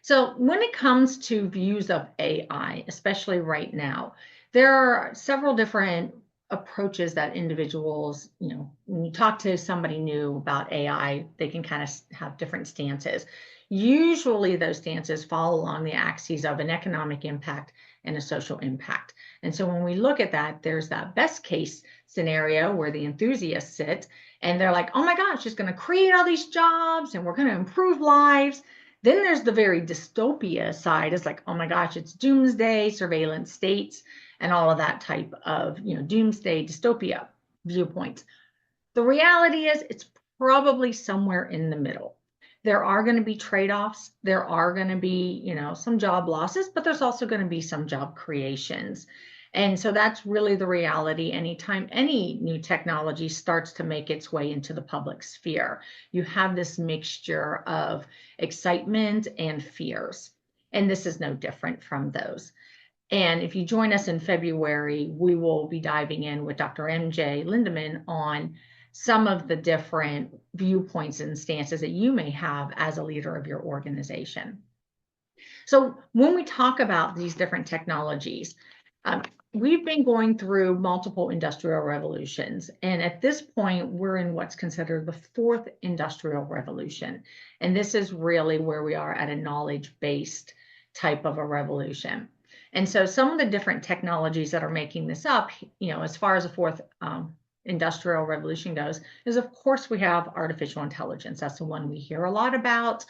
So when it comes to views of AI, especially right now, there are several different approaches that individuals, when you talk to somebody new about AI, they can kind of have different stances. Usually those stances fall along the axes of an economic impact and a social impact. And so when we look at that, there's that best case scenario where the enthusiasts sit and they're like, oh my gosh, it's going to create all these jobs and we're going to improve lives. Then there's the very dystopia side. It's like, oh my gosh, it's doomsday, surveillance states, and all of that type of, doomsday dystopia viewpoints. The reality is it's probably somewhere in the middle. There are going to be trade-offs. There are going to be, some job losses, but there's also going to be some job creations. And so that's really the reality anytime any new technology starts to make its way into the public sphere. You have this mixture of excitement and fears. And this is no different from those. And if you join us in February, we will be diving in with Dr. MJ Lindemann on some of the different viewpoints and stances that you may have as a leader of your organization. So when we talk about these different technologies, we've been going through multiple industrial revolutions. And at this point, we're in what's considered the fourth industrial revolution. And this is really where we are at a knowledge-based type of a revolution. And so some of the different technologies that are making this up, as far as the fourth industrial revolution goes, is of course we have artificial intelligence. That's the one we hear a lot about.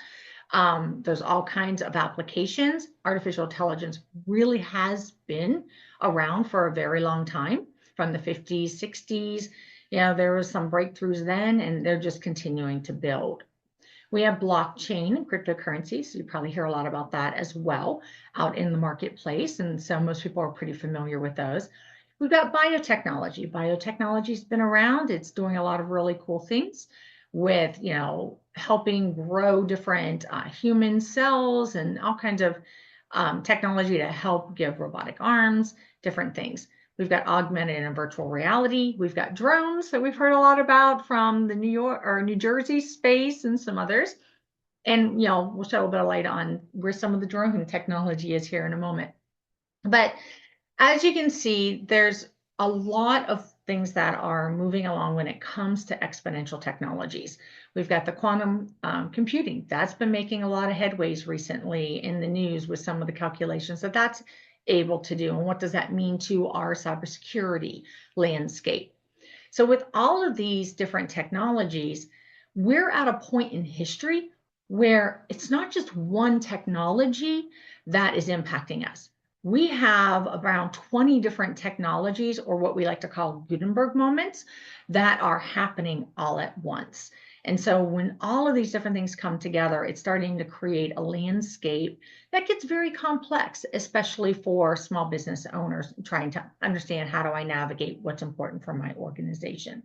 There's all kinds of applications. Artificial intelligence really has been around for a very long time, from the 50s, 60s. There was some breakthroughs then, and they're just continuing to build. We have blockchain and cryptocurrencies. So you probably hear a lot about that as well out in the marketplace. And so most people are pretty familiar with those. We've got biotechnology. Biotechnology's been around. It's doing a lot of really cool things with, helping grow different human cells and all kinds of technology to help give robotic arms, different things. We've got augmented and virtual reality. We've got drones that we've heard a lot about from the New York or New Jersey space and some others. And, we'll shed a bit of light on where some of the drone technology is here in a moment. But as you can see, there's a lot of things that are moving along when it comes to exponential technologies. We've got the quantum computing. That's been making a lot of headways recently in the news with some of the calculations that that's able to do. And what does that mean to our cybersecurity landscape? So with all of these different technologies, we're at a point in history where it's not just one technology that is impacting us. We have around 20 different technologies, or what we like to call Gutenberg moments, that are happening all at once. And so when all of these different things come together, it's starting to create a landscape that gets very complex, especially for small business owners trying to understand, how do I navigate what's important for my organization?